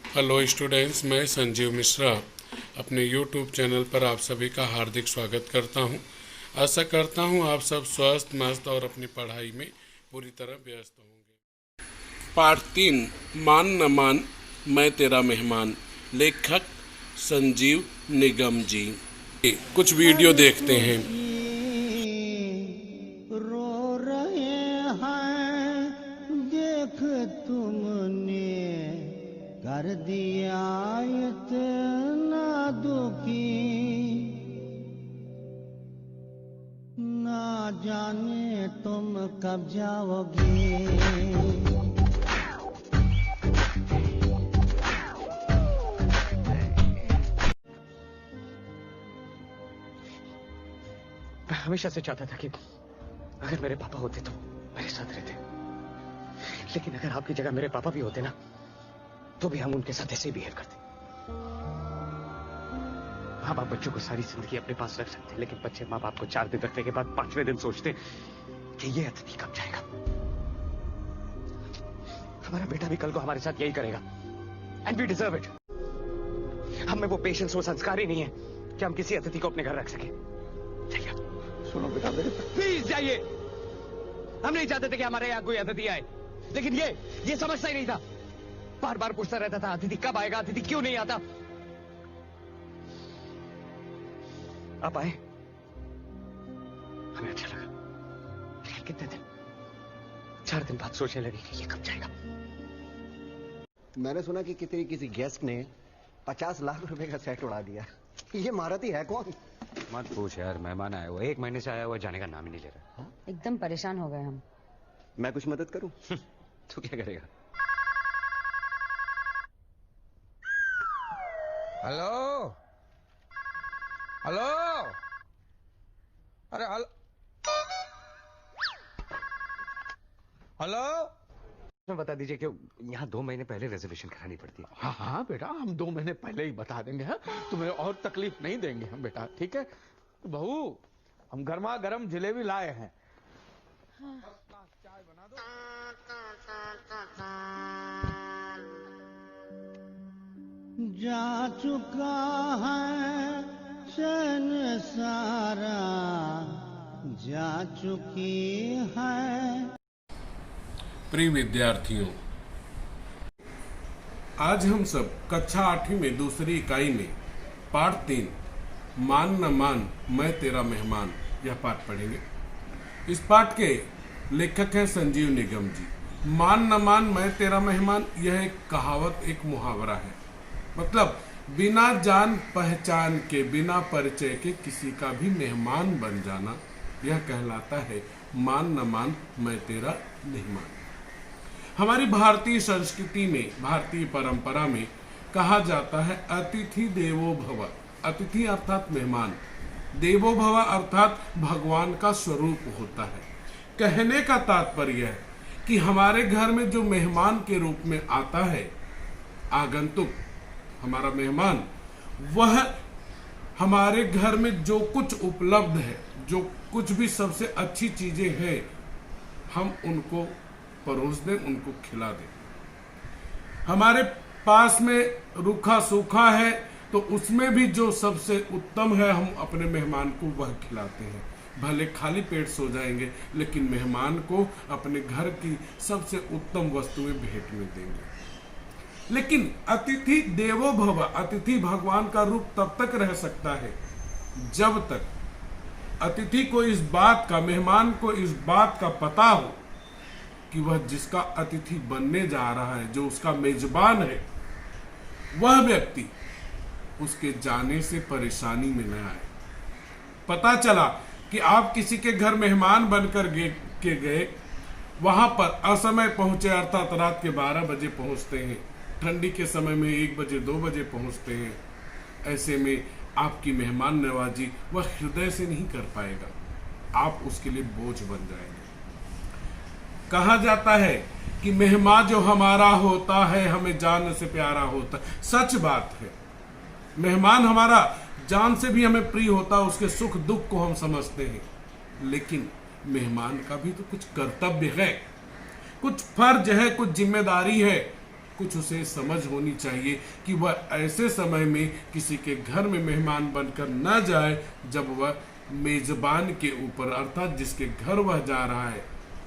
Hello students, मैं संजीव मिश्रा अपने YouTube channel पर आप सभी का हार्दिक स्वागत करता हूं। आशा करता हूं आप सब स्वस्थ मस्त और अपनी पढ़ाई में पूरी तरह व्यस्त होंगे। पाठ 3, मान न मान मैं तेरा मेहमान। लेखक संजीव निगम जी। कुछ वीडियो देखते हैं। रो रहे हैं, देख तुमने कर दिया इतना दुखी, ना जाने तुम कब जाओगे। मैं हमेशा से चाहता था कि अगर मेरे पापा होते तो मेरे साथ रहते, लेकिन अगर आपकी जगह मेरे पापा भी होते ना, तो भी हम उनके साथ ऐसे ही बिहेव करते। माँ बाप बच्चों को सारी जिंदगी अपने पास रख सकते, लेकिन बच्चे माँ बाप को 4 दिन रखने के बाद 5वें दिन सोचते कि ये अतिथि कब जाएगा। हमारा बेटा भी कल को हमारे साथ यही करेगा, एंड वी डिजर्व इट। हम में वो पेशेंस, वो संस्कार ही नहीं है कि हम किसी अतिथि को अपने घर रख सके। सुनो बेटा, मेरे प्लीज जाइए। हम नहीं चाहते थे कि हमारे यहाँ कोई अतिथि आए, लेकिन ये समझता ही नहीं था। बार बार पूछता रहता था, अतिथि कब आएगा, अतिथि क्यों नहीं आता। आप आए, हमें अच्छा लगा, लेकिन कितने दिन, 4 दिन बाद सोचने लगे कि ये कब जाएगा। मैंने सुना कि किसी गेस्ट ने 50 लाख रुपए का सेट उड़ा दिया। ये महारथी है कौन? मत पूछ यार, मेहमान आया हुआ, 1 महीने से आया हुआ, जाने का नाम ही नहीं ले रहा। एकदम परेशान हो गए हम। मैं कुछ मदद करूं? तू क्या करेगा? हेलो हेलो, अरे हेलो। बता दीजिए कि यहाँ 2 महीने पहले रिजर्वेशन करानी पड़ती है। हाँ हाँ बेटा, हम 2 महीने पहले ही बता देंगे। हाँ, तुम्हें और तकलीफ नहीं देंगे हम बेटा, ठीक है? बहू, हम गर्मा गर्म जलेबी लाए हैं। हाँ। चाय बना दो। जा चुका है चैन सारा, जा चुकी है। प्रिय विद्यार्थियों, आज हम सब कक्षा 8वीं में दूसरी इकाई में पाठ 3, मान न मान मैं तेरा मेहमान, यह पाठ पढ़ेंगे। इस पाठ के लेखक हैं संजीव निगम जी। मान न मान मैं तेरा मेहमान, यह एक कहावत, एक मुहावरा है। मतलब बिना जान पहचान के, बिना परिचय के किसी का भी मेहमान बन जाना, यह कहलाता है मान न मान मैं तेरा मेहमान। हमारी भारतीय संस्कृति में, भारतीय परंपरा में कहा जाता है अतिथि देवो भव। अतिथि अर्थात मेहमान, देवो भव अर्थात भगवान का स्वरूप होता है। कहने का तात्पर्य है कि हमारे घर में जो मेहमान के रूप में आता है, आगंतुक, हमारा मेहमान, वह हमारे घर में जो कुछ उपलब्ध है, जो कुछ भी सबसे अच्छी चीजें हैं, हम उनको परोस दें, उनको खिला दें। हमारे पास में रूखा सूखा है तो उसमें भी जो सबसे उत्तम है, हम अपने मेहमान को वह खिलाते हैं। भले खाली पेट सो जाएंगे, लेकिन मेहमान को अपने घर की सबसे उत्तम वस्तुएं भेंट में देंगे। लेकिन अतिथि देवो भव, अतिथि भगवान का रूप तब तक रह सकता है जब तक अतिथि को इस बात का, मेहमान को इस बात का पता हो कि वह जिसका अतिथि बनने जा रहा है, जो उसका मेजबान है, वह व्यक्ति उसके जाने से परेशानी में न आए। पता चला कि आप किसी के घर मेहमान बनकर गए, वहां पर असमय पहुंचे, अर्थात रात के 12 बजे पहुंचते हैं, ठंडी के समय में 1 बजे 2 बजे पहुंचते हैं। ऐसे में आपकी मेहमान नवाजी वह हृदय से नहीं कर पाएगा, आप उसके लिए बोझ बन जाएंगे। कहा जाता है कि मेहमान जो हमारा होता है हमें जान से प्यारा होता है। सच बात है, मेहमान हमारा जान से भी हमें प्रिय होता है, उसके सुख दुख को हम समझते हैं। लेकिन मेहमान का भी तो कुछ कर्तव्य है, कुछ फर्ज है, कुछ जिम्मेदारी है। कुछ उसे समझ होनी चाहिए कि वह ऐसे समय में किसी के घर में मेहमान बनकर न जाए जब वह मेजबान के ऊपर अर्थात जिसके घर वह जा रहा है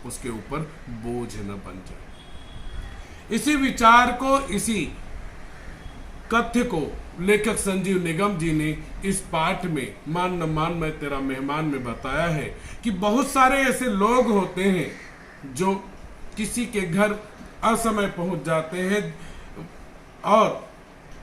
उसके ऊपर बोझ न बन जाए। इसी विचार को, इसी कथ्य को लेखक संजीव निगम जी ने इस पाठ में मान न मान मैं तेरा मेहमान में बताया है कि बहुत सारे ऐसे लोग होते हैं जो किसी के घर असमय पहुंच जाते हैं और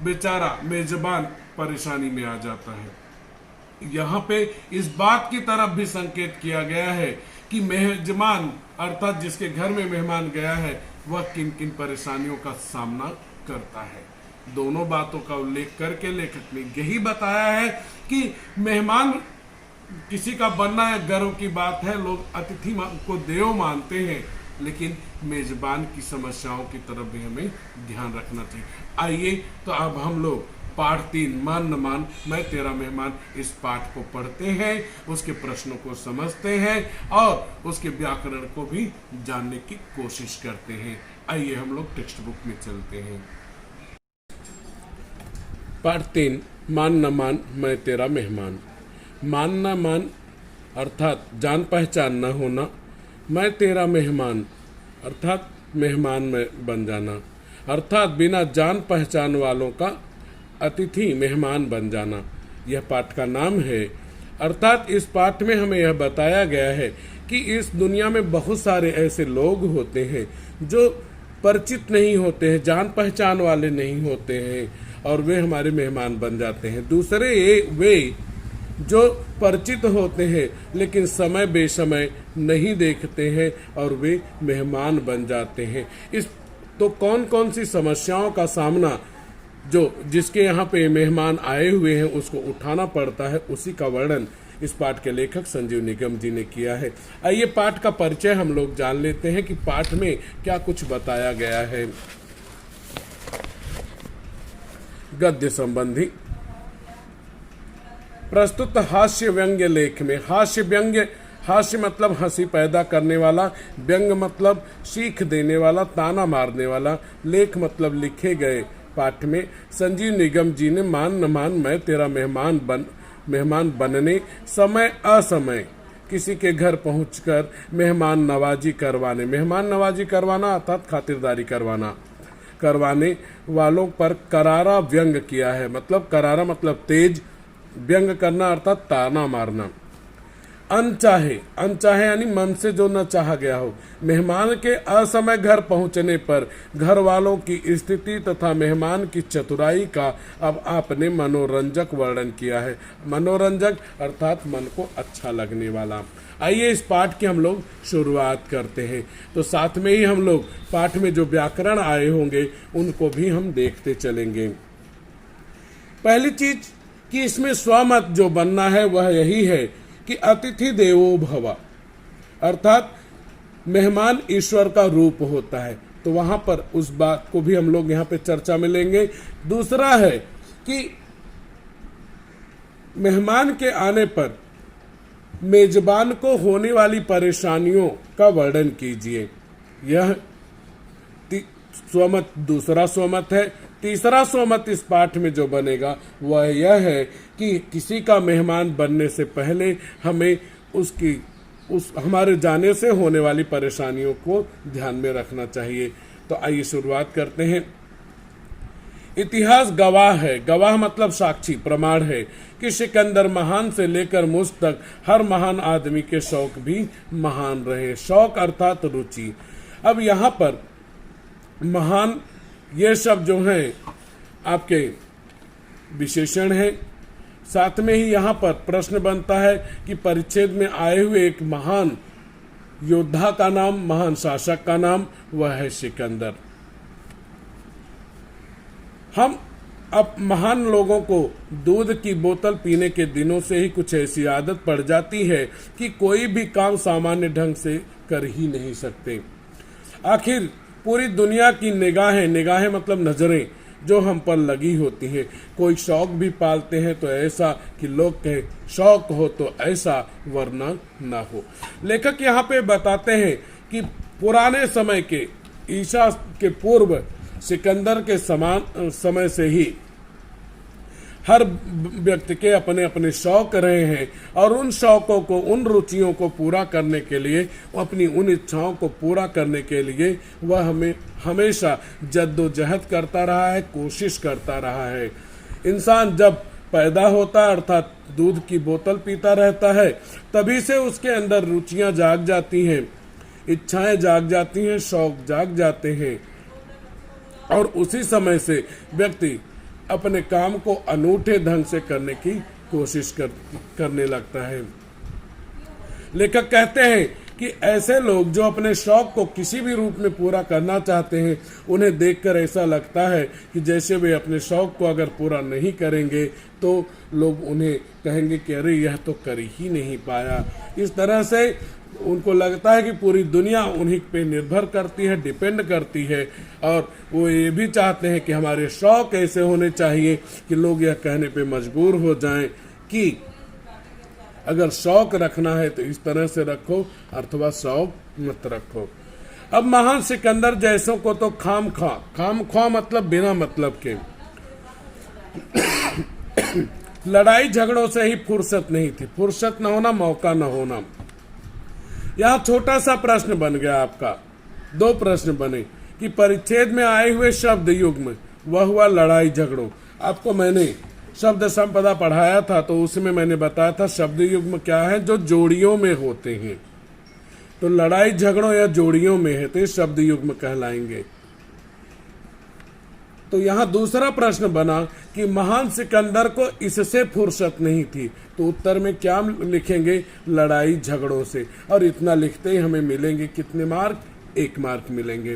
बेचारा मेजबान परेशानी में आ जाता है। यहाँ पे इस बात की तरफ भी संकेत किया गया है कि मेजबान अर्थात जिसके घर में मेहमान गया है वह किन किन परेशानियों का सामना करता है। दोनों बातों का उल्लेख करके लेखक ने यही बताया है कि मेहमान किसी का बनना एक गर्व की बात है, लोग अतिथि को देव मानते हैं, लेकिन मेजबान की समस्याओं की तरफ भी हमें ध्यान रखना चाहिए। आइए तो अब हम लोग पाठ 3 मान न मान मैं तेरा मेहमान इस पाठ को पढ़ते हैं, उसके प्रश्नों को समझते हैं और उसके व्याकरण को भी जानने की कोशिश करते हैं। आइए हम लोग टेक्स्ट बुक में चलते हैं। पाठ 3 मान न मान मैं तेरा मेहमान। मान न मान अर्थात जान पहचान न होना, मैं तेरा मेहमान अर्थात मेहमान में बन जाना, अर्थात बिना जान पहचान वालों का अतिथि मेहमान बन जाना, यह पाठ का नाम है। अर्थात इस पाठ में हमें यह बताया गया है कि इस दुनिया में बहुत सारे ऐसे लोग होते हैं जो परिचित नहीं होते हैं, जान पहचान वाले नहीं होते हैं और वे हमारे मेहमान बन जाते हैं। दूसरे वे जो परिचित होते हैं लेकिन समय बेसमय नहीं देखते हैं और वे मेहमान बन जाते हैं। इस तो कौन कौन सी समस्याओं का सामना जो जिसके यहाँ पे मेहमान आए हुए हैं उसको उठाना पड़ता है, उसी का वर्णन इस पाठ के लेखक संजीव निगम जी ने किया है। आइए पाठ का परिचय हम लोग जान लेते हैं कि पाठ में क्या कुछ बताया गया है। गद्य संबंधी प्रस्तुत हास्य व्यंग्य लेख में हास्य मतलब हंसी पैदा करने वाला, व्यंग मतलब सीख देने वाला, ताना मारने वाला, लेख मतलब लिखे गए पाठ में संजीव निगम जी ने मान न मान मैं तेरा मेहमान बनने, समय असमय किसी के घर पहुंचकर मेहमान नवाजी करवाना अर्थात खातिरदारी करवाने वालों पर करारा व्यंग किया है। मतलब करारा मतलब तेज, व्यंग करना अर्थात ताना मारना। अनचाहे यानी मन से जो न चाहा गया हो। मेहमान के असमय घर पहुंचने पर घर वालों की स्थिति तथा मेहमान की चतुराई का अब आपने मनोरंजक वर्णन किया है। मनोरंजक अर्थात मन को अच्छा लगने वाला। आइए इस पाठ की हम लोग शुरुआत करते हैं। तो साथ में ही हम लोग पाठ में जो व्याकरण आए होंगे उनको भी हम देखते चलेंगे। पहली चीज कि इसमें स्वमत जो बनना है वह यही है कि अतिथि देवो भव अर्थात मेहमान ईश्वर का रूप होता है। तो वहां पर उस बात को भी हम लोग यहाँ पे चर्चा में लेंगे। दूसरा है कि मेहमान के आने पर मेजबान को होने वाली परेशानियों का वर्णन कीजिए। यह स्वमत दूसरा स्वमत है। तीसरा स्वमत इस पाठ में जो बनेगा वह यह है कि किसी का मेहमान बनने से पहले हमें हमारे जाने से होने वाली परेशानियों को ध्यान में रखना चाहिए। तो आइए शुरुआत करते हैं। इतिहास गवाह है, गवाह मतलब साक्षी प्रमाण है कि सिकंदर महान से लेकर मुझ तक हर महान आदमी के शौक भी महान रहे। शौक अर्थात रुचि। अब यहाँ पर महान ये सब जो हैं आपके विशेषण है। साथ में ही यहाँ पर प्रश्न बनता है कि परिच्छेद में आए हुए एक महान योद्धा का नाम, महान शासक का नाम वह है सिकंदर। हम अब महान लोगों को दूध की बोतल पीने के दिनों से ही कुछ ऐसी आदत पड़ जाती है कि कोई भी काम सामान्य ढंग से कर ही नहीं सकते। आखिर पूरी दुनिया की निगाहें मतलब नजरें जो हम पर लगी होती हैं। कोई शौक भी पालते हैं तो ऐसा कि लोग कहे शौक हो तो ऐसा वरना ना हो। लेखक यहाँ पे बताते हैं कि पुराने समय के ईसा के पूर्व सिकंदर के समान समय से ही हर व्यक्ति के अपने अपने शौक रहे हैं और उन शौकों को, उन रुचियों को पूरा करने के लिए, अपनी उन इच्छाओं को पूरा करने के लिए वह हमें हमेशा जद्दोजहद करता रहा है, कोशिश करता रहा है। इंसान जब पैदा होता है अर्थात दूध की बोतल पीता रहता है, तभी से उसके अंदर रुचियां जाग जाती हैं, इच्छाएं जाग जाती हैं, शौक जाग जाते हैं और उसी समय से व्यक्ति अपने काम को अनूठे ढंग से करने की कोशिश करने लगता है। लेखक कहते हैं कि ऐसे लोग जो अपने शौक को किसी भी रूप में पूरा करना चाहते हैं, उन्हें देखकर ऐसा लगता है कि जैसे वे अपने शौक को अगर पूरा नहीं करेंगे तो लोग उन्हें कहेंगे कि अरे यह तो कर ही नहीं पाया। इस तरह से उनको लगता है कि पूरी दुनिया उन्हीं पे निर्भर करती है, डिपेंड करती है और वो ये भी चाहते हैं कि हमारे शौक ऐसे होने चाहिए कि लोग यह कहने पे मजबूर हो जाएं कि अगर शौक रखना है तो इस तरह से रखो अथवा शौक मत रखो। अब महान सिकंदर जैसों को तो खाम खा मतलब बिना मतलब के लड़ाई झगड़ों से ही फुर्सत नहीं थी। फुर्सत न होना, मौका न होना। यहाँ छोटा सा प्रश्न बन गया आपका, दो प्रश्न बने कि परिच्छेद में आए हुए शब्द युग्म वह हुआ लड़ाई झगड़ों। आपको मैंने शब्द संपदा पढ़ाया था तो उसमें मैंने बताया था शब्द युग्म क्या है, जो जोड़ियों में होते हैं। तो लड़ाई झगड़ों या जोड़ियों में है तो ये शब्द युग्म कहलाएंगे। तो यहाँ दूसरा प्रश्न बना कि महान सिकंदर को इससे फुर्सत नहीं थी, तो उत्तर में क्या लिखेंगे, लड़ाई झगड़ों से। और इतना लिखते ही हमें मिलेंगे कितने मार्क, 1 मार्क मिलेंगे।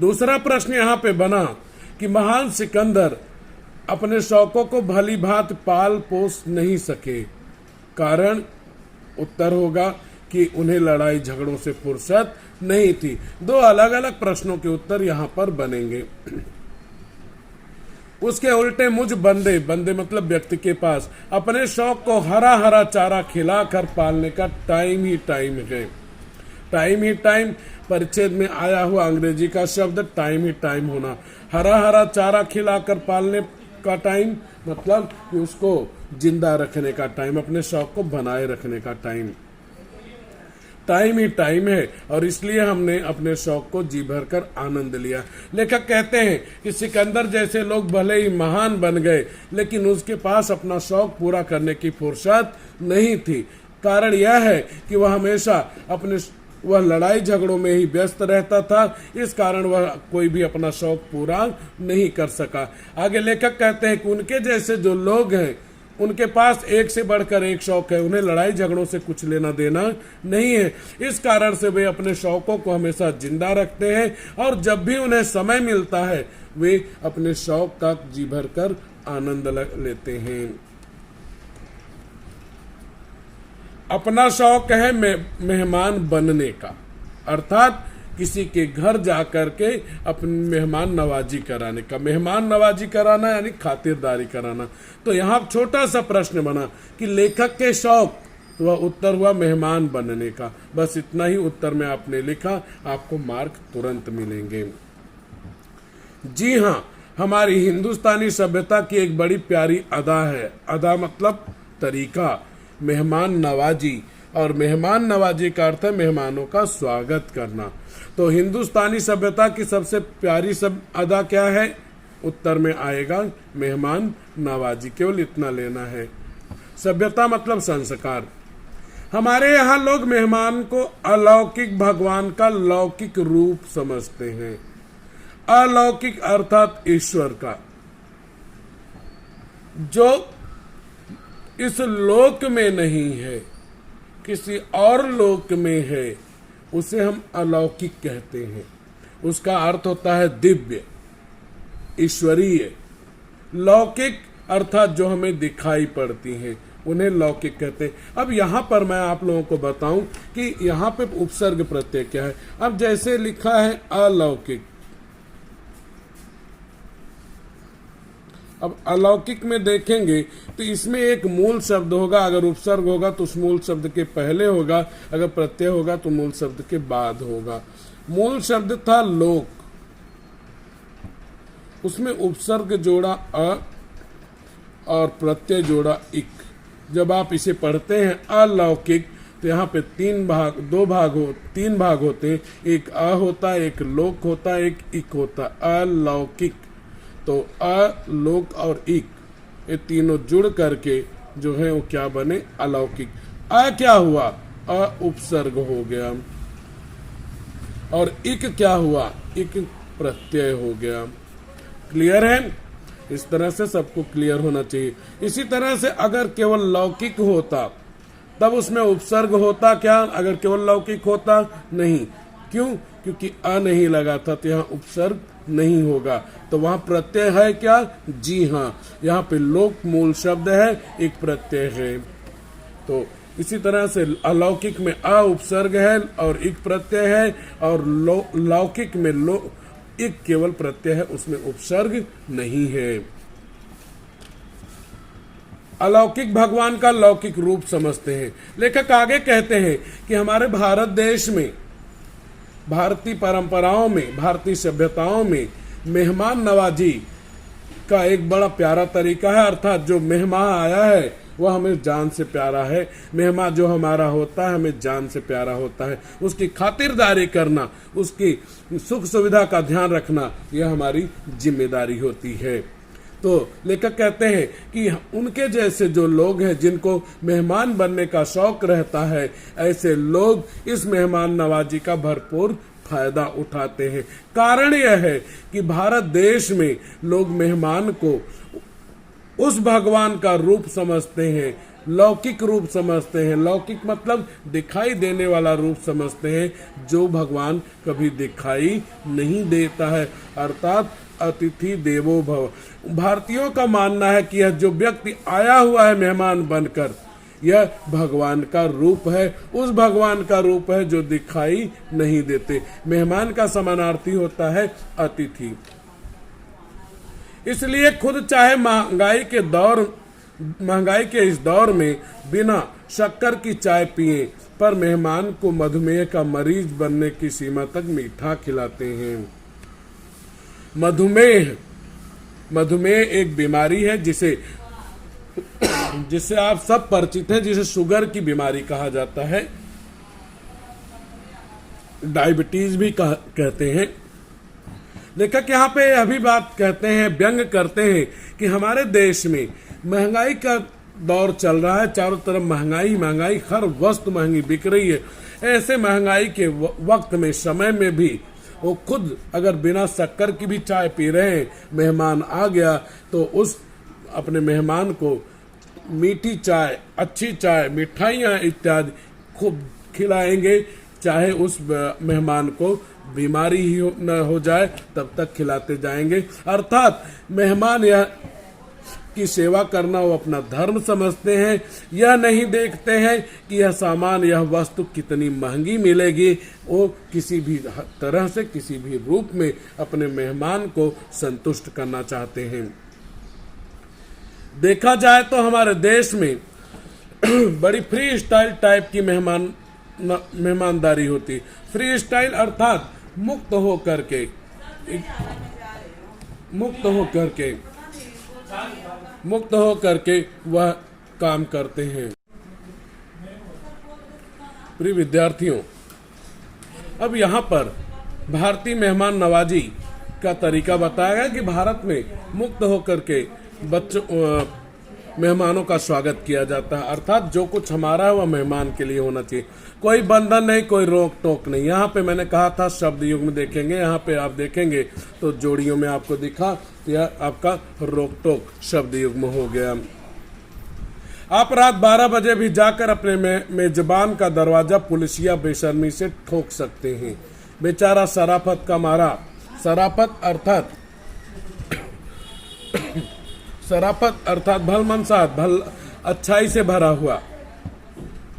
दूसरा प्रश्न यहाँ पे बना कि महान सिकंदर अपने शौकों को भली भांति पाल पोस नहीं सके, कारण उत्तर होगा कि उन्हें लड़ाई झगड़ों से फुर्सत नहीं थी। दो अलग अलग प्रश्नों के उत्तर यहाँ पर बनेंगे। उसके उल्टे मुझ बंदे मतलब व्यक्ति के पास अपने शौक को हरा हरा चारा खिलाकर पालने का टाइम ही टाइम है। टाइम ही टाइम परिच्छेद में आया हुआ अंग्रेजी का शब्द टाइम ही टाइम होना। हरा हरा चारा खिलाकर पालने का टाइम मतलब कि उसको जिंदा रखने का टाइम, अपने शौक को बनाए रखने का टाइम। टाइम ही टाइम है और इसलिए हमने अपने शौक को जी भर कर आनंद लिया। लेखक कहते हैं कि सिकंदर जैसे लोग भले ही महान बन गए, लेकिन उसके पास अपना शौक पूरा करने की फुर्सत नहीं थी। कारण यह है कि वह लड़ाई झगड़ों में ही व्यस्त रहता था, इस कारण वह कोई भी अपना शौक पूरा नहीं कर सका। आगे लेखक कहते हैं कि उनके जैसे जो लोग हैं उनके पास एक से बढ़कर एक शौक है, उन्हें लड़ाई झगड़ों से कुछ लेना देना नहीं है। इस कारण से वे अपने शौकों को हमेशा जिंदा रखते हैं और जब भी उन्हें समय मिलता है वे अपने शौक का जी भर कर आनंद लेते हैं। अपना शौक है मेहमान बनने का, अर्थात किसी के घर जाकर के अपनी मेहमान नवाजी कराने का। मेहमान नवाजी कराना यानी खातिरदारी कराना। तो यहाँ छोटा सा प्रश्न बना कि लेखक के शौक, तो वह उत्तर हुआ मेहमान बनने का। बस इतना ही उत्तर में आपने लिखा, आपको मार्क तुरंत मिलेंगे। जी हाँ, हमारी हिंदुस्तानी सभ्यता की एक बड़ी प्यारी अदा है। अदा मतलब तरीका, मेहमान नवाजी, और मेहमान नवाजी का अर्थ है मेहमानों का स्वागत करना। तो हिंदुस्तानी सभ्यता की सबसे प्यारी अदा क्या है, उत्तर में आएगा मेहमान नवाजी। केवल इतना लेना है। सभ्यता मतलब संस्कार। हमारे यहाँ लोग मेहमान को अलौकिक भगवान का लौकिक रूप समझते हैं। अलौकिक अर्थात ईश्वर का, जो इस लोक में नहीं है, किसी और लोक में है, उसे हम अलौकिक कहते हैं। उसका अर्थ होता है दिव्य, ईश्वरीय। लौकिक अर्थात जो हमें दिखाई पड़ती हैं, उन्हें लौकिक कहते हैं। अब यहाँ पर मैं आप लोगों को बताऊं कि यहाँ पे उपसर्ग प्रत्यय क्या है। अब जैसे लिखा है अलौकिक, अब अलौकिक में देखेंगे तो इसमें एक मूल शब्द होगा। अगर उपसर्ग होगा तो उस मूल शब्द के पहले होगा, अगर प्रत्यय होगा तो मूल शब्द के बाद होगा। मूल शब्द था लोक, उसमें उपसर्ग जोड़ा अ और प्रत्यय जोड़ा इक। जब आप इसे पढ़ते हैं अलौकिक, तो यहाँ पे तीन भाग होते हैं। एक अ होता है, एक लोक होता है, एक इक होता है। अलौकिक, तो अ, लोक और इक, ये तीनों जुड़ करके जो है वो क्या बने? अलौकिक। अ क्या हुआ? अ उपसर्ग हो गया। और इक क्या हुआ? इक प्रत्यय हो गया। क्लियर है? इस तरह से सबको क्लियर होना चाहिए। इसी तरह से अगर केवल लौकिक होता तब उसमें उपसर्ग होता क्या? अगर केवल लौकिक होता नहीं। क्यों? क्योंकि अ नहीं लगा था, तो यहाँ उपसर्ग नहीं होगा, तो वहां प्रत्यय है क्या? जी हाँ, यहाँ पे लोक मूल शब्द है, एक प्रत्यय है। तो इसी तरह से अलौकिक में अ उपसर्ग है और एक प्रत्यय है, और लौकिक में एक केवल प्रत्यय है, उसमें उपसर्ग नहीं है। अलौकिक भगवान का लौकिक रूप समझते हैं। लेखक आगे कहते हैं कि हमारे भारत देश में, भारतीय परंपराओं में, भारतीय सभ्यताओं में मेहमान नवाजी का एक बड़ा प्यारा तरीका है। अर्थात जो मेहमान आया है वह हमें जान से प्यारा है। मेहमान जो हमारा होता है हमें जान से प्यारा होता है। उसकी खातिरदारी करना, उसकी सुख सुविधा का ध्यान रखना, यह हमारी जिम्मेदारी होती है। तो लेखक कहते हैं कि उनके जैसे जो लोग हैं, जिनको मेहमान बनने का शौक रहता है, ऐसे लोग इस मेहमान नवाजी का भरपूर फायदा उठाते हैं। कारण यह है कि भारत देश में लोग मेहमान को उस भगवान का रूप समझते हैं, लौकिक रूप समझते हैं। लौकिक मतलब दिखाई देने वाला रूप समझते हैं, जो भगवान कभी दिखाई नहीं देता है। अर्थात अतिथि देवो भव। भारतीयों का मानना है कि यह जो व्यक्ति आया हुआ है मेहमान बनकर, यह भगवान का रूप है, उस भगवान का रूप है जो दिखाई नहीं देते। मेहमान का समानार्थी होता है अतिथि। इसलिए खुद चाहे महंगाई के इस दौर में बिना शक्कर की चाय पिए, पर मेहमान को मधुमेह का मरीज बनने की सीमा तक मीठा खिलाते हैं। मधुमेह एक बीमारी है जिससे आप सब परिचित हैं, जिसे शुगर की बीमारी कहा जाता है, डायबिटीज भी कहते हैं। लेखक यहाँ पे अभी बात कहते हैं, व्यंग करते हैं कि हमारे देश में महंगाई का दौर चल रहा है, चारों तरफ महंगाई, हर वस्तु महंगी बिक रही है। ऐसे महंगाई के वक्त में, समय में भी वो खुद अगर बिना शक्कर की भी चाय पी रहे हैं, मेहमान आ गया तो उस अपने मेहमान को मीठी चाय, अच्छी चाय, मिठाइयाँ इत्यादि खूब खिलाएंगे, चाहे उस मेहमान को बीमारी ही न हो जाए, तब तक खिलाते जाएंगे। अर्थात मेहमान यह की सेवा करना वो अपना धर्म समझते हैं। यह नहीं देखते हैं कि यह सामान, यह वस्तु कितनी महंगी मिलेगी। वो किसी भी तरह से, किसी भी रूप में अपने मेहमान को संतुष्ट करना चाहते हैं। देखा जाए तो हमारे देश में बड़ी फ्री स्टाइल टाइप की मेहमानदारी होती। फ्री स्टाइल अर्थात मुक्त हो करके वह काम करते हैं। प्रिय विद्यार्थियों, अब यहाँ पर भारतीय मेहमान नवाजी का तरीका बताया गया कि भारत में मुक्त होकर के मेहमानों का स्वागत किया जाता है। अर्थात जो कुछ हमारा है वह मेहमान के लिए होना चाहिए, कोई बंधन नहीं, कोई रोक टोक नहीं। यहाँ पे मैंने कहा था शब्द युग में देखेंगे, यहाँ पे आप देखेंगे तो जोड़ियों में आपको दिखा, यह आपका रोक टोक शब्द युग में हो गया। आप रात 12 बजे भी जाकर अपने मेजबान का दरवाजा पुलिसिया बेशर्मी से ठोक सकते हैं। बेचारा शराफत का मारा, शराफत अर्थात भलमनसाहत, अच्छाई से भरा हुआ।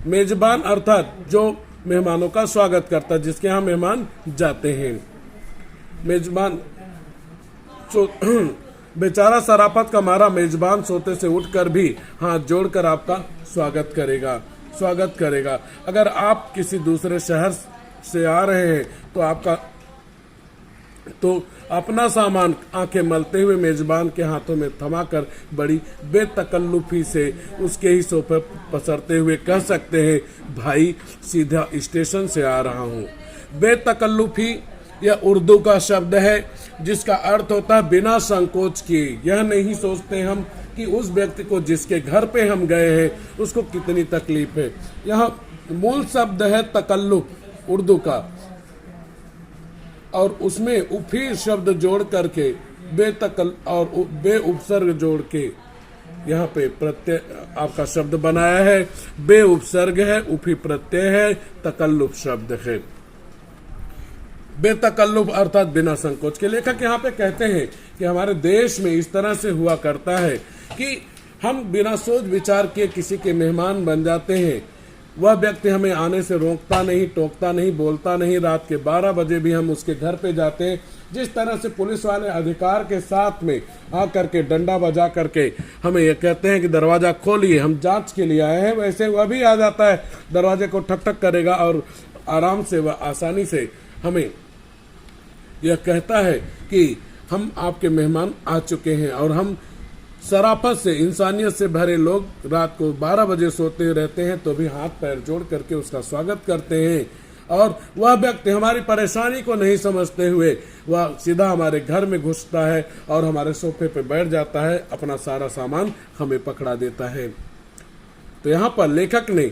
मेजबान अर्थात जो मेहमानों का स्वागत करता है, जिसके यहाँ मेहमान जाते हैं। मेजबान बेचारा शराफत का मारा मेजबान सोते से उठकर भी हाथ जोड़कर आपका स्वागत करेगा। अगर आप किसी दूसरे शहर से आ रहे हैं तो अपना सामान आंखें मलते हुए मेजबान के हाथों में थमाकर बड़ी बेतकल्लुफी से उसके ही सोफे पसरते हुए कह सकते हैं, भाई सीधा स्टेशन से आ रहा हूँ। बेतकल्लुफी यह उर्दू का शब्द है जिसका अर्थ होता है बिना संकोच किए। यह नहीं सोचते हम कि उस व्यक्ति को जिसके घर पे हम गए हैं उसको कितनी तकलीफ है। यह मूल शब्द है तकल्लुफ उर्दू का, और उसमें उफी शब्द जोड़ करके बेतकल और बे उपसर्ग जोड़ के यहाँ पे प्रत्यय आपका शब्द बनाया है। बे उपसर्ग है, उफी प्रत्यय है, तकल्लुफ शब्द है। बेतकल्लुफ अर्थात बिना संकोच के। लेखक यहाँ पे कहते हैं कि हमारे देश में इस तरह से हुआ करता है कि हम बिना सोच विचार किए किसी के मेहमान बन जाते हैं। वह व्यक्ति हमें आने से रोकता नहीं, टोकता नहीं, बोलता नहीं। रात के 12 बजे भी हम उसके घर पे जाते हैं। जिस तरह से पुलिस वाले अधिकार के साथ में आकर के डंडा बजा करके हमें ये कहते हैं कि दरवाजा खोलिए, हम जांच के लिए आए हैं, वैसे वह भी आ जाता है, दरवाजे को ठक ठक करेगा और आराम से वह आसानी से हमें यह कहता है कि हम आपके मेहमान आ चुके हैं। और हम शराफत से, इंसानियत से भरे लोग रात को 12 बजे सोते रहते हैं तो भी हाथ पैर जोड़ करके उसका स्वागत करते हैं। और वह व्यक्ति हमारी परेशानी को नहीं समझते हुए वह सीधा हमारे घर में घुसता है और हमारे सोफे पे बैठ जाता है, अपना सारा सामान हमें पकड़ा देता है। तो यहाँ पर लेखक ने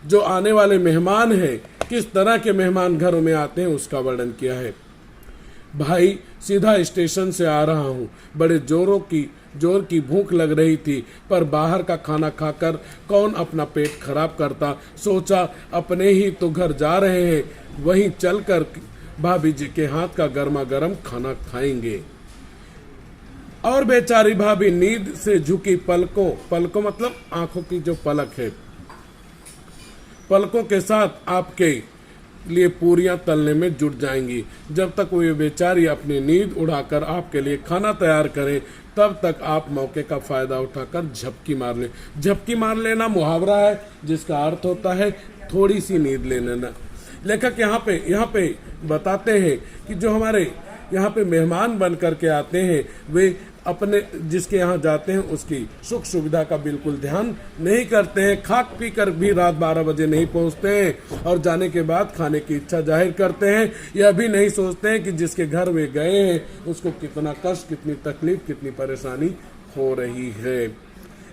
जो आने वाले मेहमान हैं, किस तरह के मेहमान घरों में आते हैं, उसका वर्णन किया है। भाई सीधा स्टेशन से आ रहा हूँ, बड़े जोर की भूख लग रही थी, पर बाहर का खाना खाकर कौन अपना पेट खराब करता। सोचा अपने ही तो घर जा रहे हैं, वहीं चलकर भाभी जी के हाथ का गर्मा गर्म खाना खाएंगे। और बेचारी भाभी नींद से झुकी पलकों मतलब आंखों की जो पलक है, पलकों के साथ आपके लिए पूरियां तलने में जुट जाएंगी। जब तक वो बेचारी अपनी नींद उड़ाकर आपके लिए खाना तैयार करें, तब तक आप मौके का फायदा उठाकर झपकी मार लें। झपकी मार लेना मुहावरा है जिसका अर्थ होता है थोड़ी सी नींद ले लेना। लेखक यहाँ पे बताते हैं कि जो हमारे यहाँ पे मेहमान बन करके आते हैं वे अपने जिसके यहाँ जाते हैं उसकी सुख सुविधा का बिल्कुल ध्यान नहीं करते हैं। खा पी कर भी रात 12 बजे नहीं पहुँचते हैं और जाने के बाद खाने की इच्छा जाहिर करते हैं। यह भी नहीं सोचते हैं कि जिसके घर वे गए हैं उसको कितना कष्ट, कितनी तकलीफ, कितनी परेशानी हो रही है।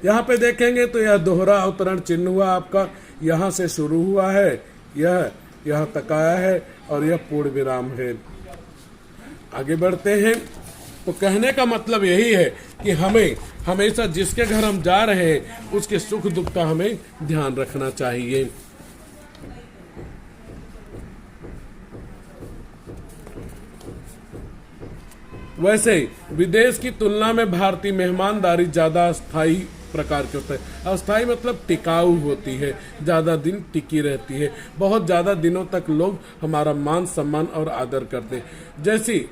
यहाँ पे देखेंगे तो यह दोहरा अवतरण चिन्ह हुआ आपका, यहाँ से शुरू हुआ है, यह यहाँ तक आया है और यह पूर्ण विराम है। आगे बढ़ते हैं तो कहने का मतलब यही है कि हमें हमेशा जिसके घर हम जा रहे हैं उसके सुख दुख का हमें ध्यान रखना चाहिए। वैसे विदेश की तुलना में भारतीय मेहमानदारी ज्यादा अस्थायी प्रकार के होता है। अस्थायी मतलब टिकाऊ होती है, ज्यादा दिन टिकी रहती है। बहुत ज्यादा दिनों तक लोग हमारा मान सम्मान और आदर करते हैं। जैसी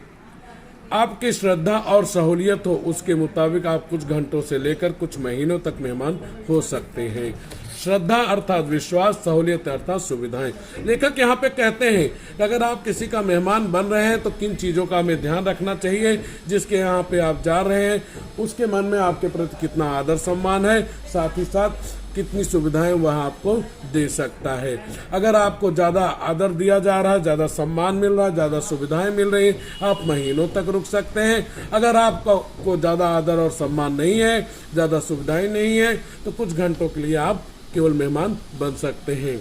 आपकी श्रद्धा और सहूलियत हो उसके मुताबिक आप कुछ घंटों से लेकर कुछ महीनों तक मेहमान हो सकते हैं। श्रद्धा अर्थात विश्वास, सहूलियत अर्थात सुविधाएं। लेखक यहाँ पे कहते हैं कि अगर आप किसी का मेहमान बन रहे हैं तो किन चीज़ों का हमें ध्यान रखना चाहिए। जिसके यहाँ पे आप जा रहे हैं उसके मन में आपके प्रति कितना आदर सम्मान है, साथ ही साथ कितनी सुविधाएं वह आपको दे सकता है। अगर आपको ज़्यादा आदर दिया जा रहा है, ज़्यादा सम्मान मिल रहा है, ज़्यादा सुविधाएं मिल रही हैं, आप महीनों तक रुक सकते हैं। अगर आपको ज़्यादा आदर और सम्मान नहीं है, ज़्यादा सुविधाएं नहीं है, तो कुछ घंटों के लिए आप केवल मेहमान बन सकते हैं।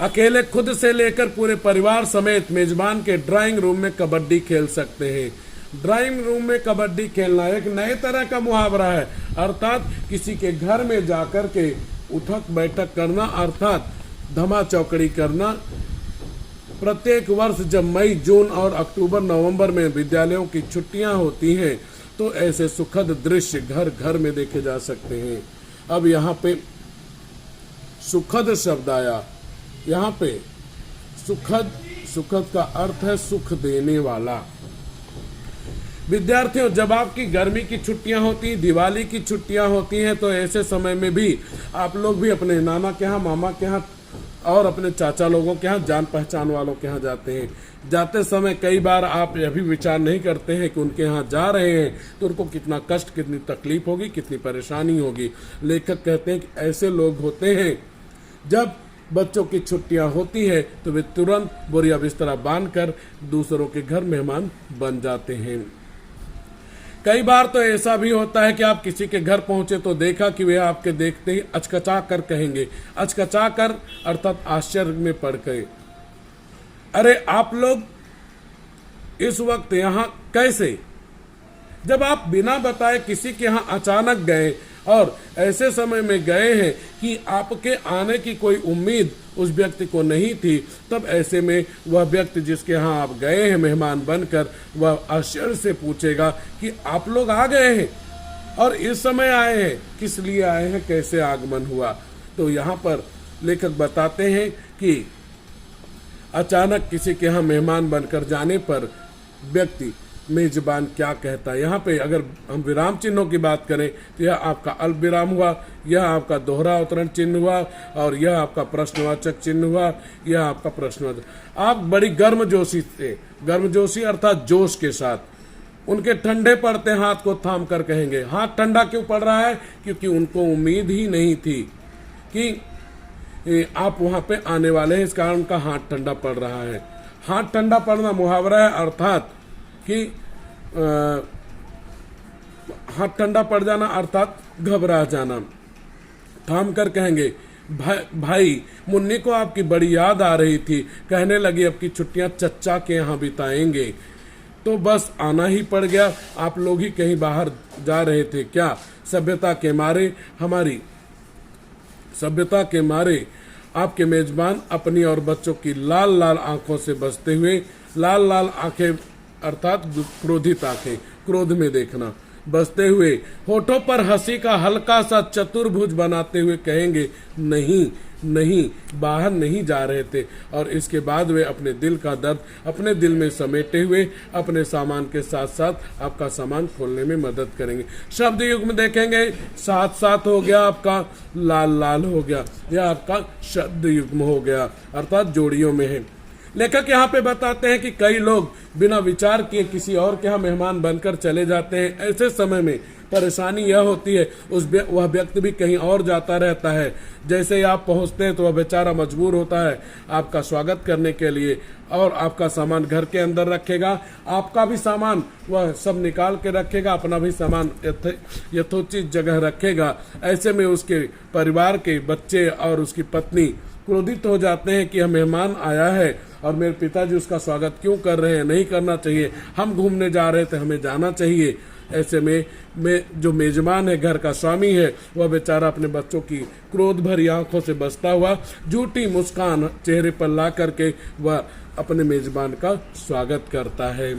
अकेले खुद से लेकर पूरे परिवार समेत मेजबान के ड्राइंग रूम में कबड्डी खेल सकते हैं। ड्राइंग रूम में कबड्डी खेलना एक नए तरह का मुहावरा है, अर्थात किसी के घर में जाकर के उठक बैठक करना अर्थात धमा चौकड़ी करना। प्रत्येक वर्ष जब मई, जून और अक्टूबर, नवंबर में विद्यालयों की छुट्टियां होती हैं तो ऐसे सुखद दृश्य घर घर में देखे जा सकते हैं। अब यहाँ पे सुखद शब्द आया। यहाँ पे सुखद का अर्थ है सुख देने वाला। विद्यार्थियों, जब आपकी गर्मी की छुट्टियां होती, दिवाली की छुट्टियां होती हैं तो ऐसे समय में भी आप लोग भी अपने नाना के यहाँ, मामा के यहाँ और अपने चाचा लोगों के यहाँ, जान पहचान वालों के यहाँ जाते हैं। जाते समय कई बार आप यह भी विचार नहीं करते हैं कि उनके यहाँ जा रहे हैं तो उनको कितना कष्ट, कितनी तकलीफ होगी, कितनी परेशानी होगी। लेखक कहते हैं कि ऐसे लोग होते हैं जब बच्चों की छुट्टियां होती है तो वे तुरंत बोरिया बिस्तरा बांधकर दूसरों के घर मेहमान बन जाते हैं। कई बार तो ऐसा भी होता है कि आप किसी के घर पहुंचे तो देखा कि वे आपके देखते ही अचकचा कर कहेंगे, अचकचा कर अर्थात आश्चर्य में पड़ गए, अरे आप लोग इस वक्त यहाँ कैसे? जब आप बिना बताए किसी के यहाँ अचानक गए और ऐसे समय में गए हैं कि आपके आने की कोई उम्मीद उस व्यक्ति को नहीं थी, तब ऐसे में वह व्यक्ति जिसके यहाँ आप गए हैं मेहमान बनकर, वह आश्चर्य से पूछेगा कि आप लोग आ गए हैं और इस समय आए हैं, किस लिए आए हैं, कैसे आगमन हुआ। तो यहाँ पर लेखक बताते हैं कि अचानक किसी के यहाँ मेहमान बनकर जाने पर व्यक्ति मेजबान क्या कहता है। यहाँ पे अगर हम विराम चिन्हों की बात करें तो यह आपका अल्प विराम हुआ, यह आपका दोहरा अवतरण चिन्ह हुआ और यह आपका प्रश्नवाचक चिन्ह हुआ, यह आपका प्रश्नवाचक। आप बड़ी गर्मजोशी से, गर्मजोशी अर्थात जोश के साथ उनके ठंडे पड़ते हाथ को थाम कर कहेंगे। हाथ ठंडा क्यों पड़ रहा है? क्योंकि उनको उम्मीद ही नहीं थी कि आप वहां पे आने वाले हैं, इस कारण उनका हाथ ठंडा पड़ रहा है। हाथ ठंडा पड़ना मुहावरा है, अर्थात कि हाथ ठंडा पड़ जाना अर्थात घबरा जाना। थाम कर कहेंगे, भाई मुन्नी को आपकी बड़ी याद आ रही थी, कहने लगी अब की छुट्टियां चच्चा के यहाँ बिताएंगे, तो बस आना ही पड़ गया। आप लोग ही कहीं बाहर जा रहे थे क्या? सभ्यता के मारे, हमारी सभ्यता के मारे आपके मेजबान अपनी और बच्चों की लाल लाल आंखों से बसते हुए, लाल लाल आंखें अर्थात क्रोधित आंखें, क्रोध में देखना, बसते हुए होठों पर हंसी का हल्का सा चतुर्भुज बनाते हुए कहेंगे, नहीं नहीं, बाहर नहीं जा रहे थे। और इसके बाद वे अपने दिल का दर्द अपने दिल में समेटे हुए अपने सामान के साथ साथ आपका सामान खोलने में मदद करेंगे। शब्द युग में देखेंगे, साथ साथ हो गया आपका, लाल लाल हो गया, यह आपका शब्द युग्म हो गया अर्थात जोड़ियों में है। लेखक यहाँ पे बताते हैं कि कई लोग बिना विचार किए किसी और के यहाँ मेहमान बनकर चले जाते हैं। ऐसे समय में परेशानी यह होती है, वह व्यक्ति भी कहीं और जाता रहता है। जैसे ही आप पहुंचते हैं तो वह बेचारा मजबूर होता है आपका स्वागत करने के लिए और आपका सामान घर के अंदर रखेगा, आपका भी सामान वह सब निकाल के रखेगा, अपना भी सामान यथोचित जगह रखेगा। ऐसे में उसके परिवार के बच्चे और उसकी पत्नी क्रोधित हो जाते हैं कि यह मेहमान आया है और मेरे पिताजी उसका स्वागत क्यों कर रहे हैं, नहीं करना चाहिए, हम घूमने जा रहे थे, हमें जाना चाहिए। ऐसे में जो मेजबान है, घर का स्वामी है, वह बेचारा अपने बच्चों की क्रोध भरी आंखों से बसता हुआ झूठी मुस्कान चेहरे पर ला करके वह अपने मेजबान का स्वागत करता है।